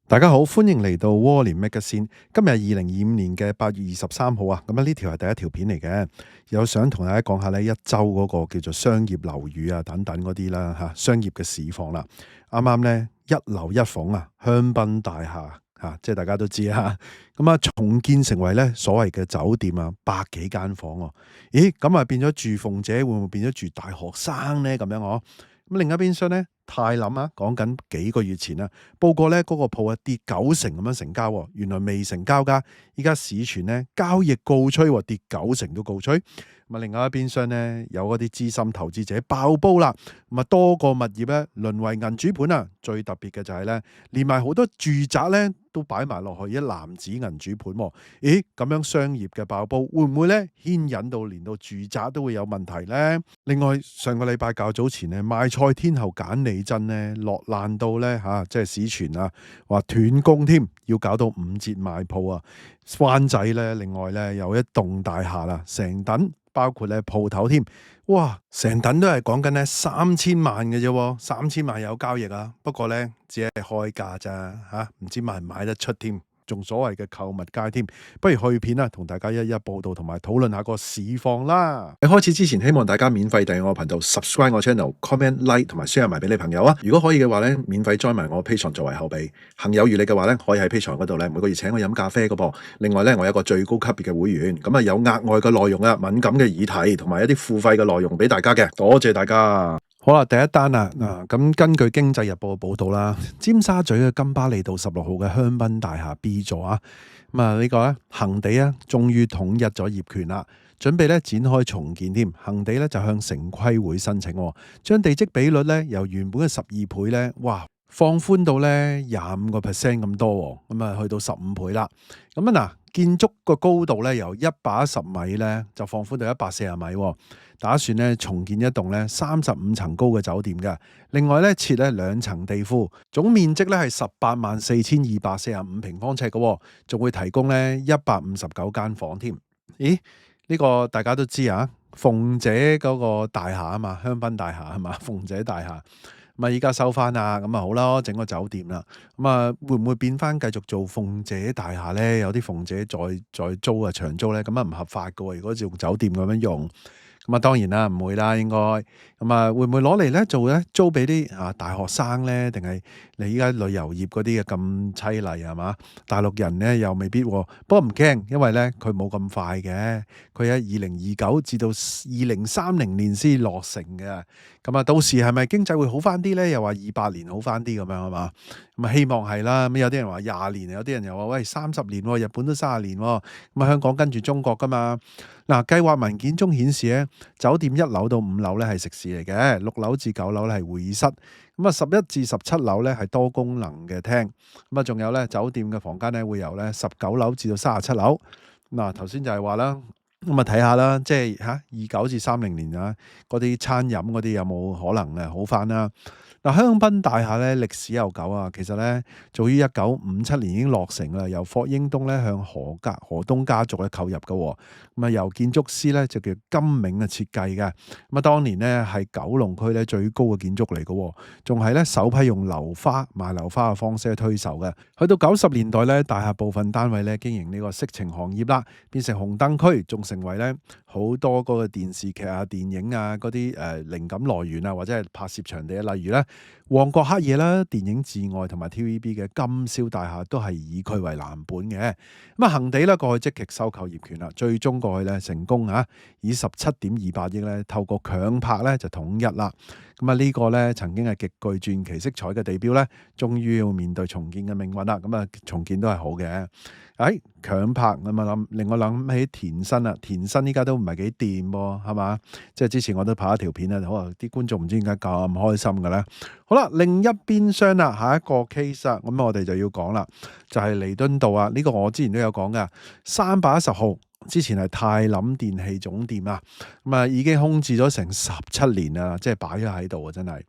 大家好，歡迎嚟到窩聯 Magazine。今日係2025年嘅8月23號啊，咁呢條係第一條片嚟嘅，有想同大家講下呢一周嗰個叫做商業樓宇啊等等嗰啲啦吓，商業嘅市況啦。啱啱呢一樓一鳳啊，香檳大廈吓，即係大家都知啊，咁啊重建成為呢所謂嘅酒店啊，百幾間房喎。咦，咁啊變咗住鳳姐會唔會變咗住大學生呢？咁樣哦。咁另一邊廂咧，泰林啊，講緊幾個月前啊，報過咧嗰個鋪啊跌90%咁樣成交喎，原來未成交㗎，依家市傳咧交易告吹喎，跌90%都告吹。咁啊，另外一邊廂咧有嗰啲資深投資者爆煲啦，咁啊多個物業咧淪為銀主盤啊，最特別嘅就係咧，連埋好多住宅咧都擺埋落去一籃子銀主盤喎。咦，咁樣商業嘅爆煲會唔會咧牽引到連到住宅都會有問題咧？另外上個禮拜較早前咧，賣菜天后簡利珍咧落爛到咧嚇，即係市傳啊話斷供添，要搞到5折賣鋪啊！灣仔咧，另外咧有一棟大廈啦，成棟包括咧鋪頭添，哇！成棟都係講緊咧3000萬嘅啫，3000萬有交易啊，不過咧只係開價咋嚇，唔知賣唔賣得出添。仲所謂嘅購物街添，不如去片啦，同大家一一報道同埋討論下個市況啦。喺開始之前，希望大家免費訂閱我頻道 ，subscribe 我 channel，comment like 同埋 share 埋俾你朋友啊。如果可以嘅話咧，免費 join 埋我 Patreon 作為後備。行有餘力嘅話咧，可以喺 Patreon 嗰度咧每個月請我飲咖啡嘅噃。另外咧，我有個最高級別嘅會員，咁啊有額外嘅內容啊，敏感嘅議題同埋一啲付費嘅內容俾大家嘅，多謝大家。好啦，第一單啊，咁根據經濟日報嘅報道啦，尖沙咀嘅金巴利道16號嘅香檳大廈 B 座啊，咁啊呢個咧恒地啊，終於統一咗業權啦，準備咧展開重建添。恒地咧就向城規會申請，將地積比率咧由原本嘅12倍咧，哇，放寬到咧25% 咁多，咁啊去到15倍啦。咁啊嗱，建築個高度咧由110米咧就放寬到140米。打算咧重建一棟咧35層高嘅酒店嘅，另外咧設咧2層地庫，總面積咧係184245平方尺嘅，仲會提供咧159間房添。咦？呢個大家都知啊，鳳姐嗰個大廈啊嘛，香檳大廈係嘛，鳳姐大廈。咁啊，依家收翻啊，咁啊好啦，整個酒店啦。咁啊，會唔會變翻繼續做鳳姐大廈咧？有啲鳳姐再租啊，長租咧，咁啊唔合法嘅喎。如果用酒店咁樣用。咁啊，當然啦，唔會啦，應該咁啊，會唔會攞嚟咧做咧租俾啲大學生咧？定係你依家旅遊業嗰啲嘅咁凄厲係嘛？大陸人咧又未必喎，不過唔驚，因為咧佢冇咁快嘅，佢喺2029至到2030年先落成嘅。咁啊，到時係咪經濟會好翻啲咧？又話28年好翻啲咁樣係嘛？咁啊，希望係啦。咁有啲人話20年，有啲人又話喂30年喎，日本都30年喎。咁啊，香港跟住中國噶嘛？嗱，計劃文件中顯示咧，酒店1樓到5樓咧係食肆嚟嘅，6樓至9樓咧係會議室，咁啊11至17樓咧係多功能嘅廳，咁啊仲有咧酒店嘅房間咧會由咧19樓至到37樓。嗱，頭先就係話啦，咁啊睇下啦，即係29至30年啊，嗰啲餐飲嗰啲有冇可能好翻啦？嗱，香檳大廈咧歷史悠久啊，其實咧早於1957年已經落成啦，由霍英東咧向何東家族咧購入嘅，咁啊由建築師咧就叫金銘嘅設計嘅，咁啊當年咧係九龍區咧最高嘅建築嚟嘅，仲係咧首批用樓花賣樓花嘅方式去推售嘅。去到90年代咧，大廈部分單位咧經營呢個色情行業啦，變成紅燈區，仲成為咧好多嗰個電視劇啊、電影啊嗰啲靈感來源啊，或者係拍攝場地啊，例如咧。旺角黑夜啦、電影至愛同埋 TVB 嘅金宵大廈都係以佢為藍本嘅。咁啊，恒地咧過去積極收購業權啦，最終過去咧成功以17.28億咧透過強拍咧就統一啦。咁啊呢個咧曾經係極具傳奇色彩嘅地標咧，終於要面對重建嘅命運啦。咁啊重建都係好嘅。強拍咁啊令我諗起田新啊，田新依家都唔係幾掂喎，係嘛？即係之前我都拍一條片啊，可能啲觀眾唔知點解咁開心嘅咧。好啦，另一邊廂啦，下一個 case 啊，咁我哋就要講啦，就係彌敦道啊，呢個我之前都有講嘅，310號之前係泰林電器總店啊，咁啊已經空置咗成17年啦，即係擺咗喺度啊，真係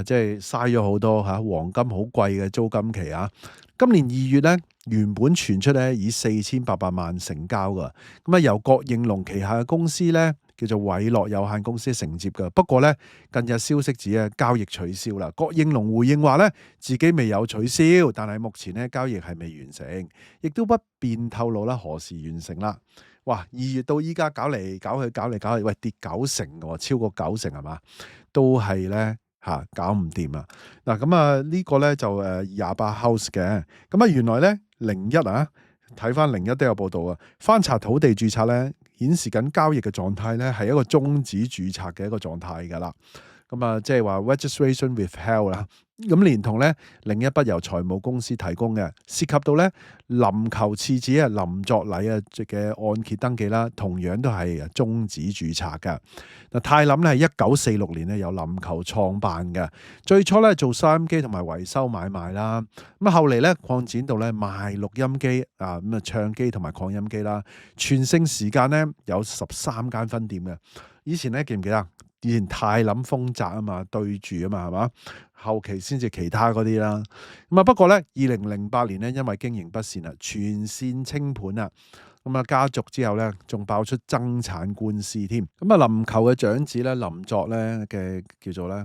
即係嘥咗好多黃金好貴嘅租金期啊。今年2月咧，原本傳出咧以4800萬成交噶，咁啊由郭應龍旗下嘅公司咧叫做偉樂有限公司承接嘅。不過咧，近日消息指啊，交易取消啦。郭應龍回應話咧，自己未有取消，但係目前咧交易係未完成，亦都不便透露啦何時完成啦。哇！2月到依家搞嚟搞去，搞嚟搞去，喂跌90%喎，超過90%係嘛？都係咧搞唔掂啊！嗱咁啊呢個咧就28 House 嘅，咁啊原來咧01啊，睇翻01都有報道啊，翻查土地註冊咧顯示緊交易嘅狀態咧係一個終止註冊嘅一個狀態㗎啦。咁啊，即係話 registration withheld 啦。咁連同咧另一筆由財務公司提供嘅，涉及到咧林球廁紙啊、林作禮啊嘅按揭登記啦，同樣都係終止註冊嘅。嗱，泰林咧係1946年咧由林球創辦嘅，最初咧做收音機同埋維修買賣啦，咁啊後嚟咧擴展到咧賣錄音機啊，咁啊唱機同埋擴音機啦。全盛時間咧有13間分店嘅。以前咧記唔記得？以前泰林豐澤啊嘛，對住啊嘛，係嘛？後期先至其他嗰啲啦。咁啊不過咧，2008年咧因為經營不善啊，全線清盤啊。咁啊家族之後咧，仲爆出爭產官司添。咁啊林球嘅長子咧林作咧嘅叫做咧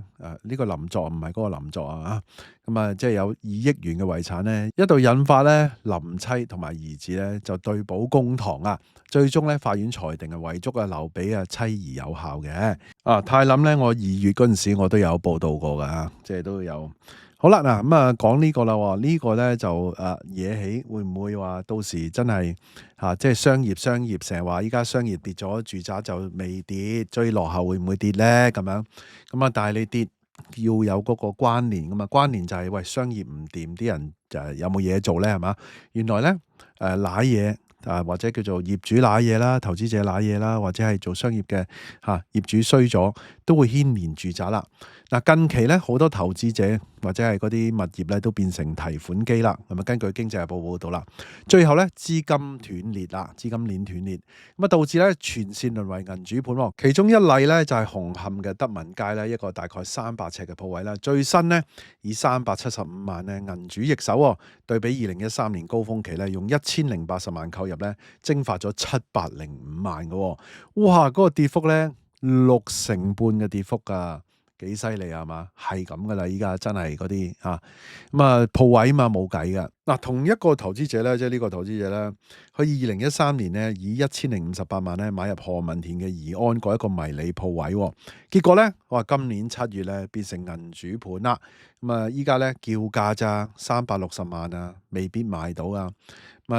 呢個林作唔係嗰個林作啊。咁啊即係有2億元嘅遺產咧，一度引發咧林妻同埋兒子咧就對簿公堂啊。最終咧法院裁定係遺囑啊留俾啊妻兒有效嘅。泰林咧我2月嗰陣時我都有報道過噶，即係都有。好啦，嗱咁啊講呢個啦，呢個咧就惹起會唔會話到時真係即係商業成日話依家商業跌咗，住宅就未跌，追落後會唔會跌咧？咁樣咁啊，但係你跌要有嗰個關聯噶嘛，關聯就係喂商業唔掂，啲人就有冇嘢做咧？係嘛？原來咧瀨嘢。或者叫做業主瀨嘢啦，投資者瀨嘢啦，或者係做商業嘅業主衰咗，都會牽連住宅啦。嗱，近期咧好多投資者或者係嗰啲物業咧都變成提款機啦。咁啊，根據經濟日報報道啦，最後咧資金斷裂啦，資金鏈斷裂，咁啊導致咧全線淪為銀主盤。其中一例咧就係紅磡嘅德民街咧，一個大概300尺嘅鋪位啦，最新咧以375萬咧銀主易手，對比2013年高峰期咧用1080萬購入咧，蒸發咗705萬嘅。哇！嗰個跌幅咧6成半嘅跌幅㗎。幾犀利係嘛？係咁噶啦，依家真係嗰啲咁啊鋪位嘛冇計噶。嗱，同一個投資者咧，即係呢個投資者咧，佢2013年咧以1058萬咧買入何文田嘅怡安嗰一個迷你鋪位，結果咧我話今年7月咧變成銀主盤啦。咁啊依家咧叫價咋360萬啊，未必賣到啊。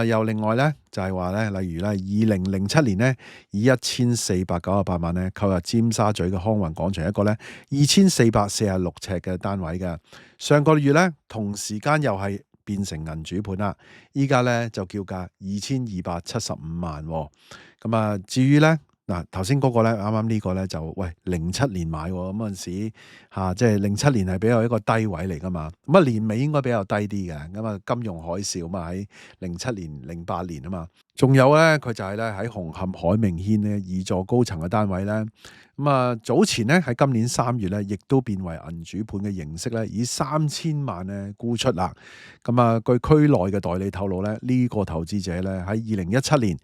又另外咧就係話咧，例如咧2007年咧以1498萬咧購入尖沙咀嘅康宏廣場一個咧2446尺嘅單位嘅，上個月咧同時間又係變成銀主盤啦，依家咧就叫價2275萬。咁啊至於咧頭先嗰個咧啱啱呢個咧就07年買喎，咁嗰陣時即係07年係比較一個低位嚟噶嘛，咁啊年尾應該比較低啲嘅，咁啊金融海嘯嘛喺07年08年啊嘛，仲有咧佢就係咧喺紅磡海明軒咧2座高層嘅單位咧，咁啊早前咧喺今年3月咧亦都變為銀主盤嘅形式咧，以3000萬咧沽出啦。咁啊據區內嘅代理透露咧，呢個投資者咧喺2017年、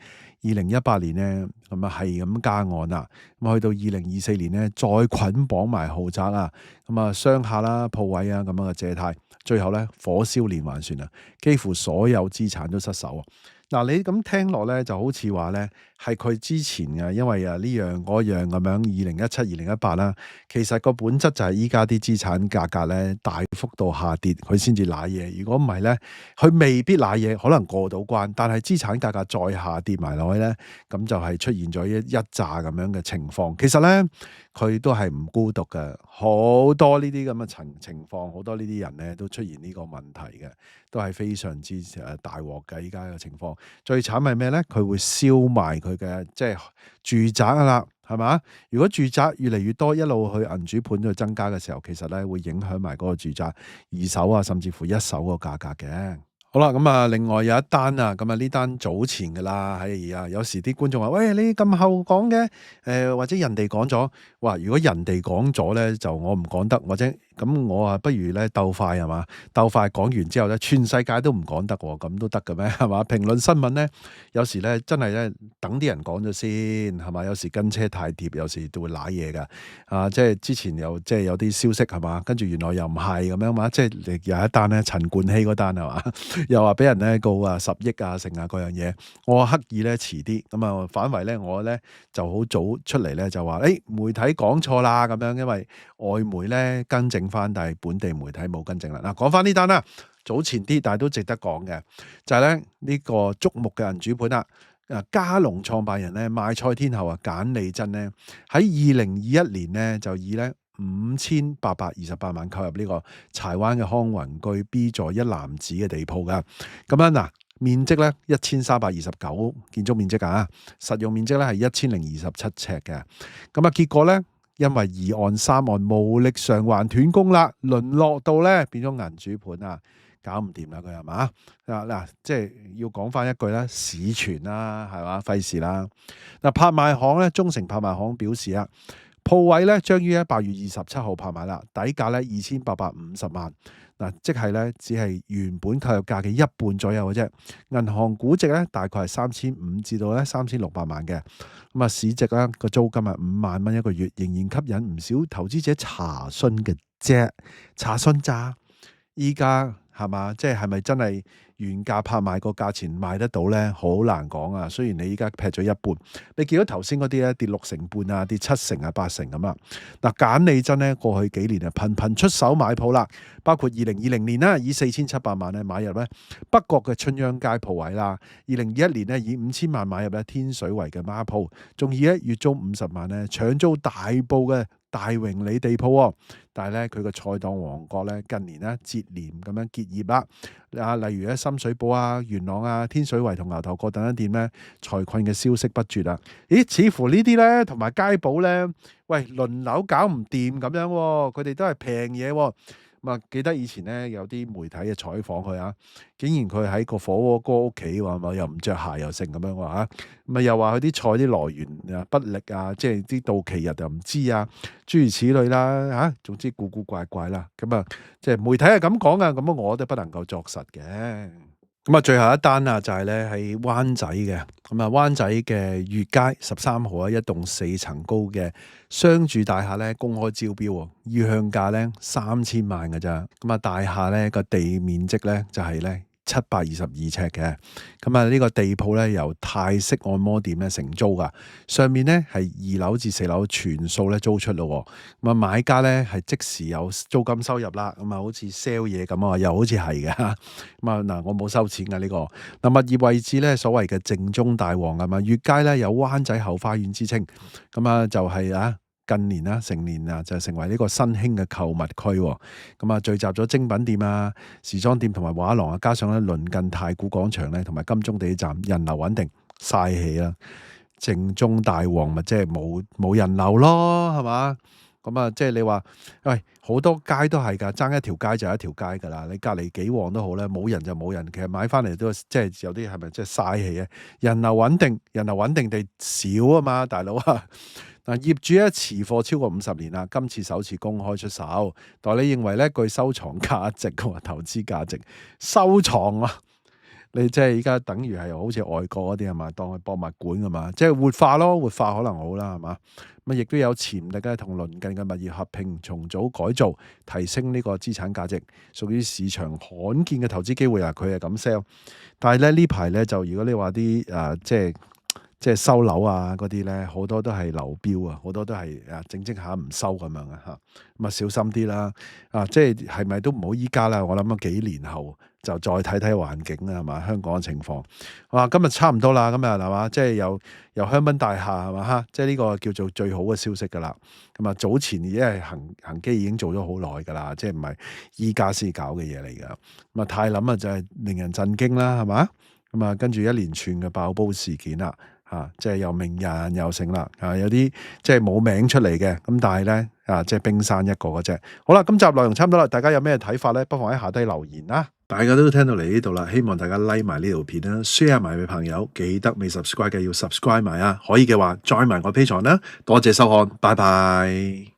2018年咧咁啊係咁加按啦，咁去到2024年咧再捆綁埋豪宅啊，咁啊商廈啦、鋪位啊咁樣嘅借貸，最後咧火燒連環船啊，幾乎所有資產都失守。你咁聽落咧就好似話咧係佢之前嘅，因為呢樣嗰樣咁樣2017、2018啦，其實個本質就係依家啲資產價格咧大幅度下跌，佢先至瀨嘢。如果唔係咧，佢未必瀨嘢，可能過到關，但係資產價格再下跌埋落去咧，咁就係出現咗一紮咁樣嘅情況。其實咧佢都係唔孤獨嘅，好多呢啲咁嘅情況，好多呢啲人咧都出現呢個問題嘅，都係非常之大鑊嘅依家嘅情況。最慘係咩咧？佢會燒埋佢嘅即係住宅啦，係嘛？如果住宅越嚟越多，一路去銀主盤度增加嘅時候，其實咧會影響埋嗰個住宅二手啊，甚至乎一手個價格嘅。好啦，咁啊，另外有一單啊，咁啊呢單早前噶啦，有時啲觀眾話：喂，你咁後講嘅，或者人哋講咗，哇！如果人哋講咗咧，就我唔講得，或者咁我啊，不如咧鬥快係嘛，鬥快講完之後咧，全世界都唔講得喎，咁都得嘅咩？係嘛？評論新聞咧，有時咧真係咧等啲人講咗先，係嘛？有時跟車太貼，有時都會賴嘢噶。即係之前又即係有啲消息係嘛，跟住原來又唔係咁樣嘛，即係有一單咧陳冠希嗰單係嘛。又話俾人咧告啊10億啊成啊嗰樣嘢，我刻意咧遲啲咁啊，反為咧我咧就好早出嚟咧就話，媒體講錯啦咁樣，因為外媒咧更正翻，但係本地媒體冇更正啦。嗱，講翻呢單啦，早前啲但係都值得講嘅，就係咧呢個矚目嘅銀主盤啦。嘉龍創辦人咧賣菜天后啊簡利珍咧喺2021年咧就以咧5828萬購入呢個柴灣嘅康宏居 B 座一男子嘅地鋪噶，咁樣嗱，面積咧1329建築面積啊，實用面積咧係1027尺嘅，咁啊結果咧因為2案3案無力償還斷供啦，淪落到咧變咗銀主盤啊！搞唔掂啦佢係嘛？嗱，即係要講翻一句啦，市傳啦係嘛，費事啦。嗱，拍賣行咧，中誠拍賣行表示啊，鋪位咧將於8月27號拍賣啦，底價咧2850萬。嗱，即係咧只係原本購入價嘅一半左右嘅啫。銀行估值咧大概係3500至到咧3600萬嘅。咁啊市值咧個租金係5萬蚊一個月，仍然吸引唔少投資者查詢嘅啫，查詢咋？依家係嘛？即係咪真係原價拍賣個價錢賣得到咧？好難講啊！雖然你依家劈咗一半，你見到頭先嗰啲咧跌6成半啊，跌7成啊、8成咁啊。嗱，簡利珍咧過去幾年啊頻頻出手買鋪啦，包括2020年啦以4700萬咧買入咧北角嘅春秧街鋪位啦，2021年咧以5000萬買入咧天水圍嘅孖鋪，仲以咧月租50萬咧搶租大埔嘅大榮里地鋪，但係咧佢個菜檔王國咧近年咧接連咁樣結業啦，例如咧深水埗啊、元朗啊、天水圍同牛頭角等等店咧財困嘅消息不絕啊！咦，似乎呢啲咧同埋街寶咧，喂輪流搞唔掂咁樣喎，佢哋都係平嘢喎。咁啊，記得以前咧有啲媒體嘅採訪佢啊，竟然佢喺個火鍋哥屋企話又唔着鞋又成咁樣話嚇，咁啊又話佢啲菜啲來源啊不力啊，即係啲到期日又唔知啊，諸如此類啦嚇，總之古古怪怪啦，咁啊即係媒體係咁講啊，咁我都不能夠作實嘅。咁啊，最後一單啊，就係咧喺灣仔嘅，咁啊灣仔嘅悅街13號啊，一棟4層高嘅商住大廈咧公開招標，意向價咧3000萬㗎咋，咁啊大廈咧個地面積咧就係咧722尺嘅，咁啊呢個地鋪咧由泰式按摩店咧承租噶，上面咧係2樓至4樓全數咧租出咯，咁啊買家咧係即時有租金收入啦，咁啊好似 sell 嘢咁啊，又好似係嘅，咁啊嗱我冇收錢嘅呢個，嗱物業位置咧所謂嘅正中大旺啊嘛，悅街咧有灣仔後花園之稱，咁啊就係近年啦，成年啊就成為呢個新興嘅購物區，咁啊聚集咗精品店啊、時裝店同埋畫廊啊，加上咧鄰近太古廣場咧同埋金鐘地鐵站，人流穩定，嘥氣啦。正中大旺咪即係冇人流咯，係嘛？咁啊，即係你話，喂，好多街都係㗎，爭一條街就一條街㗎啦。你隔離幾旺都好咧，冇人就冇人。其實買翻嚟都即係有啲係咪即係嘥氣啊？人流穩定地少啊嘛，大佬啊！嗱，業主咧持貨超過50年啦，今次首次公開出手，代理認為咧具收藏價值同投資價值，收藏啊！你即係依家等於係好似外國嗰啲係嘛，當係博物館㗎嘛，即係活化咯，活化可能好啦，係嘛？咁亦都有潛力咧，同鄰近嘅物業合併、重組、改造，提升呢個資產價值，屬於市場罕見嘅投資機會啊！佢係咁 sell，但係咧呢排咧就如果你話啲即係收樓啊嗰啲咧，好多都係流標啊，好多都係整下唔收咁樣啊嚇，咁啊小心啲啦即係咪都唔好依家啦？我諗幾年後就再睇睇環境啦，係嘛？香港嘅情況，今日差唔多啦，今日係嘛？即係由香檳大廈係嘛嚇，即係呢個叫做最好嘅消息㗎啦。咁啊早前已經係恒基已經做咗好耐㗎啦，即係唔係依家先搞嘅嘢嚟㗎。咁啊太諗就係令人震驚啦，係嘛？咁啊跟住一連串嘅爆煲事件啦。即係又名人又成啦，有啲即係冇名出嚟嘅，咁但係咧即係冰山一個嘅啫。好啦，今集內容差唔多啦，大家有咩睇法咧？不妨喺下低留言啦。大家都聽到嚟呢度啦，希望大家 like 埋呢條片啦 ，share 埋俾朋友，記得未 subscribe 嘅要 subscribe 埋啊，可以嘅話 join 埋我 Patreon啦，多謝收看，拜拜。